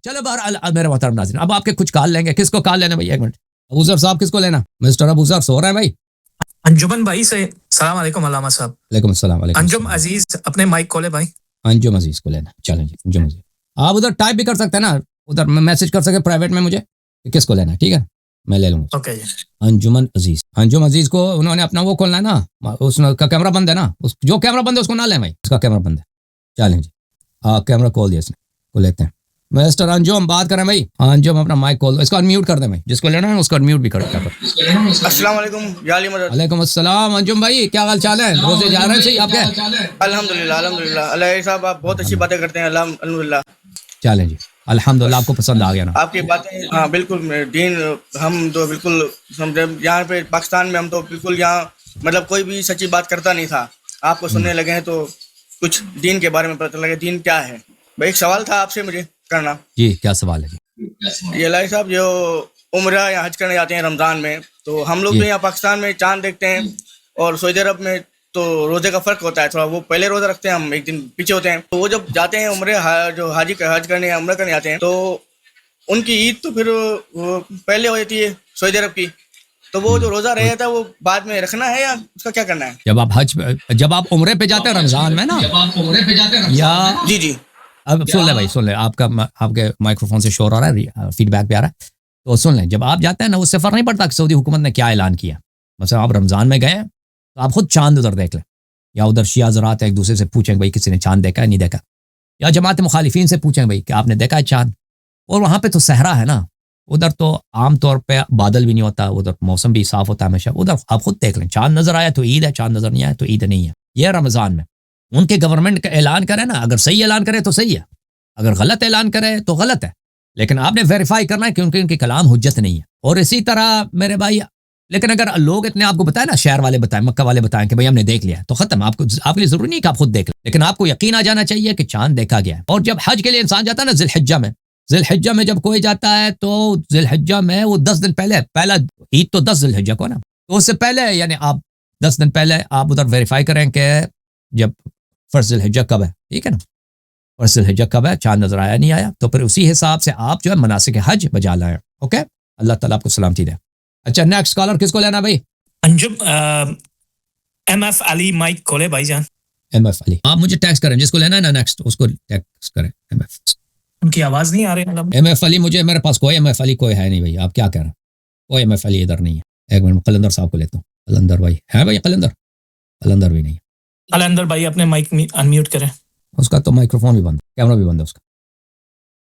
چلو بہرحال میرے محترم ناظرین اب آپ کے کچھ کال لیں گے. کس کو کال لینا بھائی؟ ایک منٹ. ابو ذر صاحب کس کو لینا؟ مسٹر ابو ذر سو رہے ہیں بھائی؟ انجمن بھائی سے السلام علیکم علامہ صاحب. وعلیکم السلام. علیکم انجم عزیز اپنے مائک کھولے بھائی. انجم عزیز کو لینا. چلیں جی انجم عزیز. آپ ادھر ٹائپ بھی کر سکتے ہیں نا, ادھر میسج کر سکتے پرائیویٹ میں مجھے کس کو لینا. ٹھیک ہے میں لے لوں گا. اوکے جی. انجمن عزیز. انجم عزیز کو انہوں نے اپنا وہ کھولنا ہے نا, اس کا کیمرہ بند ہے نا, جو کیمرہ بند ہے اس کو نہ لیں بھائی, اس کا کیمرہ بند ہے. چلیں جی ہاں کیمرہ کھول دیا اس نے, کو لیتے ہیں. مسٹر انجم بات کریں بھائی. انجم اپنا مائک کھول دو, اس کو انمیوٹ کر دیں بھائی, جس کو لینا ہے اس کو انمیوٹ بھی کر دیں. السلام علیکم یا علی مدد. وعلیکم السلام. انجم بھائی کیا حال چال ہے؟ روزے جا رہے ہیں صحیح آپ کے؟ الحمدللہ الحمدللہ. اللہ صاحب آپ بہت اچھی باتیں کرتے ہیں. الحمدللہ. چلیں جی الحمدللہ. آپ کو پسند آ گیا نا آپ کی باتیں؟ ہاں بالکل. دین ہم تو بالکل یہاں پہ پاکستان میں ہم تو بالکل یہاں مطلب کوئی بھی سچی بات کرتا نہیں تھا. آپ کو سننے لگے ہیں تو کچھ دین کے بارے میں پتہ لگا. دین کیا ہے بھائی؟ ایک سوال تھا آپ سے مجھے کرنا. جی کیا سوال ہے جی؟ یہ الہی صاحب جو عمرہ یا حج کرنے جاتے ہیں رمضان میں, تو ہم لوگ تو یہاں پاکستان میں چاند دیکھتے ہیں, اور سعودی عرب میں تو روزے کا فرق ہوتا ہے تھوڑا. وہ پہلے روزہ رکھتے ہیں, ہم ایک دن پیچھے ہوتے ہیں. تو وہ جب جاتے ہیں عمرے جو حج کرنے یا عمرہ کرنے جاتے ہیں, تو ان کی عید تو پھر وہ پہلے ہو جاتی ہے سعودی عرب کی. تو وہ جو روزہ رہ جاتا ہے وہ بعد میں رکھنا ہے یا اس کا کیا کرنا ہے؟ جب آپ عمرے پہ جاتے ہیں رمضان میں نا, یا جی جی اب سن لیں بھائی, سن لیں. آپ کے مائکرو فون سے شور آ رہا ہے, فیڈ بیک بھی آ رہا ہے, تو سن لیں. جب آپ جاتے ہیں نا اس سے فرق نہیں پڑتا کہ سعودی حکومت نے کیا اعلان کیا. مثلا آپ رمضان میں گئے تو آپ خود چاند ادھر دیکھ لیں, یا ادھر شیعہ حضرات ایک دوسرے سے پوچھیں بھائی کسی نے چاند دیکھا ہے نہیں دیکھا, یا جماعت مخالفین سے پوچھیں بھائی کہ آپ نے دیکھا ہے چاند. اور وہاں پہ تو صحرا ہے نا, ادھر تو عام طور پہ بادل بھی نہیں ہوتا, ادھر موسم بھی صاف ہوتا ہے ہمیشہ. ادھر آپ خود دیکھ لیں, چاند نظر آیا تو عید ہے, چاند نظر نہیں آیا تو عید نہیں ہے. یہ رمضان میں ان کے گورنمنٹ کا اعلان کرے نا, اگر صحیح اعلان کرے تو صحیح ہے, اگر غلط اعلان کرے تو غلط ہے. لیکن آپ نے ویریفائی کرنا ہے کیونکہ ان کے کلام حجت نہیں ہے. اور اسی طرح میرے بھائی, لیکن اگر لوگ اتنے آپ کو بتائیں نا, شہر والے بتائیں, مکہ والے بتائیں کہ بھائی ہم نے دیکھ لیا, تو ختم. آپ کے لیے ضروری نہیں کہ آپ خود دیکھ لیں, لیکن آپ کو یقین آ جانا چاہیے کہ چاند دیکھا گیا ہے. اور جب حج کے لیے انسان جاتا ہے نا ذی الحجہ میں جب کوئی جاتا ہے تو ذی الحجہ میں وہ 10 دن پہلے, پہلا عید تو 10 ذی الحجہ کو نا, تو اس سے پہلے یعنی آپ 10 دن پہلے آپ ادھر ویریفائی کریں کہ جب فرض ذی الحجہ کب ہے, ٹھیک ہے نا, فرض ذی الحجہ کب ہے, چاند نظر آیا نہیں آیا, تو پھر اسی حساب سے آپ جو ہے مناسک حج بجا لائیں. اوکے, اللہ تعالیٰ آپ کو سلامتی دے. اچھا نیکسٹ کالر کس کو لینا بھائی؟ انجم ایم ایف علی مائک کھولے بھائی جان. ایم ایف علی, آپ مجھے ٹیکسٹ کریں, جس کو لینا ہے نا نیکسٹ اس کو ٹیکسٹ کریں. ان کی آواز نہیں آ رہی مطلب. ایم ایف علی مجھے, میرے پاس کوئی ایم ایف علی کوئی ہے نہیں بھائی. آپ کیا کہہ رہے ہیں؟ کوئی ایم ایف علی ادھر نہیں ہے. ایک منٹ قلندر صاحب کو لیتا ہوں. قلندر بھائی ہے بھائی؟ قلندر بھی نہیں ہے. قلندر بھائی اپنے مائک انمیوٹ کریں. اس کا تو مائکرو فون بھی بند, کیمرہ بھی بند ہے اس کا.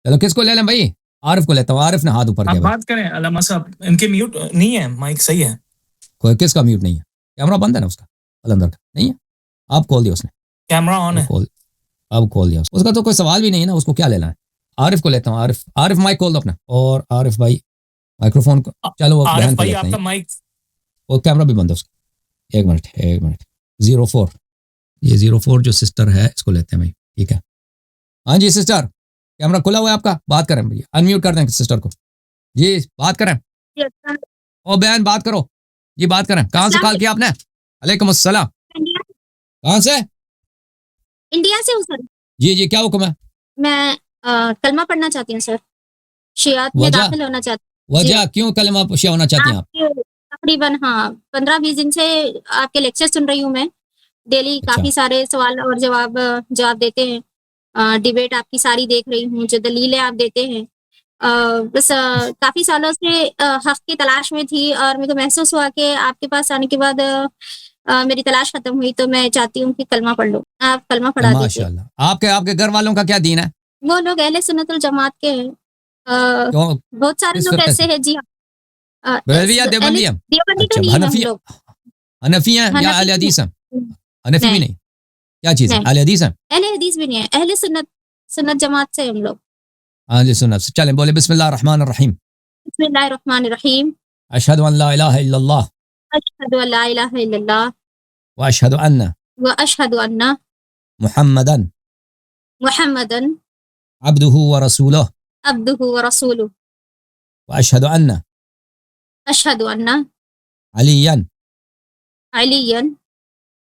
چلو کس کو لے لیں بھائی؟ عارف کو لیتا ہوں. عارف نے ہاتھ اوپر کیا. آپ بات کریں علامہ صاحب, ان کے میوٹ نہیں ہے, مائک صحیح ہے. کوئی کس کا میوٹ نہیں ہے؟ کیمرہ بند ہے نا اس کا, قلندر کا نہیں ہے. آپ کھول دیا اس نے, کیمرہ آن ہے. اب کھول دیا اس کا, تو کوئی سوال بھی نہیں ہے نا, اس کو کیا لینا ہے. عارف کو لیتا ہوں. عارف مائک کھول دو اپنا. اور عارف بھائی مائکرو فون کو, چلو وہ عارف بہن کو بھائی لیتے آپ ہیں. کا مائک, وہ کیمرہ بھی بند ہے اس کا. ایک منٹ 04, یہ 04 جو سسٹر ہے اس کو لیتے ہیں بھائی. ٹھیک ہے, ہاں جی سسٹر, کیمرہ کھلا ہوا ہے آپ کا, بات کریں بھائی, انمیوٹ کر دیں سسٹر کو. جی بات کریں. او بہن بات کرو جی, بات کریں. کہاں سے کال کیا آپ نے؟ وعلیکم السلام. کہاں سے؟ انڈیا سے ہوں سر. جی کیا حکم ہے؟ میں کلمہ پڑھنا چاہتی ہوں سر, شیعات میں داخل ہونا چاہتی ہوں. وجہ کیوں کلمہ شیعہ ہونا چاہتی ہیں آپ؟ تقریباً 15-20 دن سے آپ کے لیکچر سن رہی ہوں میں. ڈیلی کافی سارے سوال اور جواب دیتے ہیں. ڈیبیٹ آپ کی ساری دیکھ رہی ہوں, جو دلیلیں آپ دیتے ہیں. بس کافی سالوں سے حق کی تلاش میں تھی, اور میرے کو محسوس ہوا کہ آپ کے پاس آنے کے بعد میری تلاش ختم ہوئی, تو میں چاہتی ہوں کہ کلمہ پڑھ لوں. آپ کلمہ پڑھا دیجیے. ماشاءاللہ. آپ کے گھر والوں کا کیا دین ہے؟ وہ لوگ اہل سنت الجماعت کے ہیں. بہت سارے لوگ ایسے ہیں. جی ہاں, دیوبندی تو نہیں ہے ہم لوگ. حنفی ہیں یا اہل حدیث ہیں؟ حنفی بھی نہیں, کیا چیز ہے؟ اہل حدیث ہیں؟ اہل حدیث بھی نہیں ہے, اہل سنت جماعت سے ہم لوگ. ہاں جی سنت. چلیں بولے بسم اللہ الرحمن الرحیم. بسم اللہ الرحمن الرحیم. اشہد ان لا الہ الا اللہ. اشہد ان لا الہ الا اللہ. واشہد ان محمدن عبدہ ورسولہ. واشہد ان علی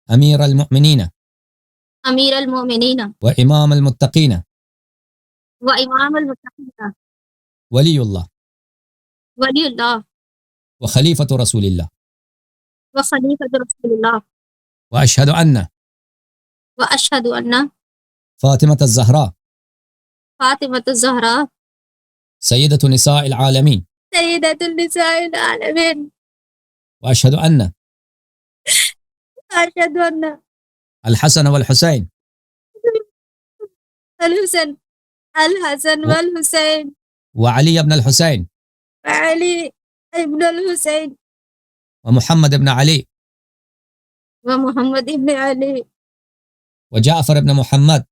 امیر المؤمنین وامام المتقین وإمام المتقين ولی اللہ ولی اللہ وخلیفۃ رسول اللہ وخلیفۃ رسول اللہ واشہد ان وأشهد أن فاطمۃ الزہراء فاطمة الزهراء سیدۃ نساء العالمین سيدة النساء العالمين واشہد ان أشهد أن الحسن والحسین الحسن والحسين وعلی ابن الحسین وعلي ابن الحسين ومحمد ابن علی ومحمد ابن علي وجعفر ابن محمد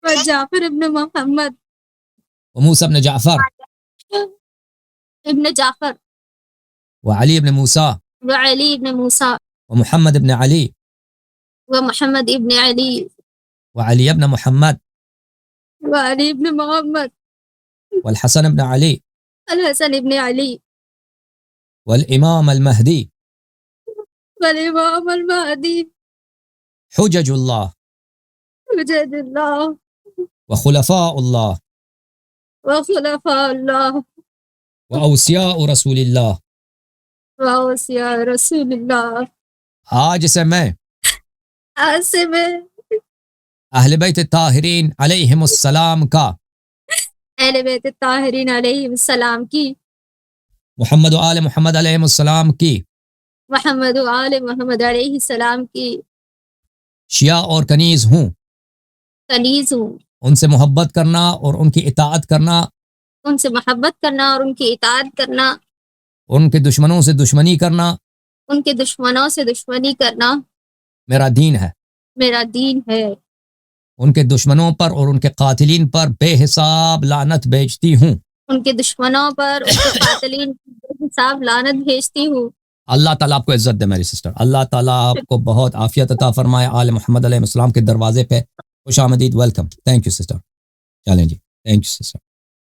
وجعفر ابن محمد وموسى ابن جعفر ابن جعفر وعلی ابن موسیٰ وعلي ابن موسى ومحمد ابن علی ومحمد ابن علي وعلی ابن محمد وعلي ابن محمد والحسن ابن علی الحسن ابن علي والامام المہدی والإمام المهدي حجج اللہ حجج الله وخلفاء اللہ وخلفاء الله واوصیاء رسول اللہ. وأوصياء رسول الله. آج سے میں آج سے میں اہل بیت الطاہرین علیہم السلام کا اہل بیت الطاہرین علیہ السلام کی محمد و آل محمد علیہم السلام کی محمد و آل محمد علیہ السلام کی شیعہ اور کنیز ہوں. کنیز ہوں. ان سے محبت کرنا اور ان کی اطاعت کرنا، ان سے محبت کرنا اور ان کی اطاعت کرنا، ان کے دشمنوں سے دشمنی کرنا ان کے دشمنوں سے دشمنی کرنا میرا دین ہے. میرا دین ہے. ان کے دشمنوں پر اور ان کے قاتلین پر بے حساب لعنت بھیجتی ہوں. ان کے دشمنوں پر ان کے قاتلین بے حساب لعنت بھیجتی ہوں. اللہ تعالیٰ آپ کو عزت دے میری سسٹر. اللہ تعالیٰ آپ کو بہت عافیت عطا فرمائے. آل محمد علیہ السلام کے دروازے پہ خوش آمدید. ویلکم. Thank you sister. چلیں جی. Thank you sister.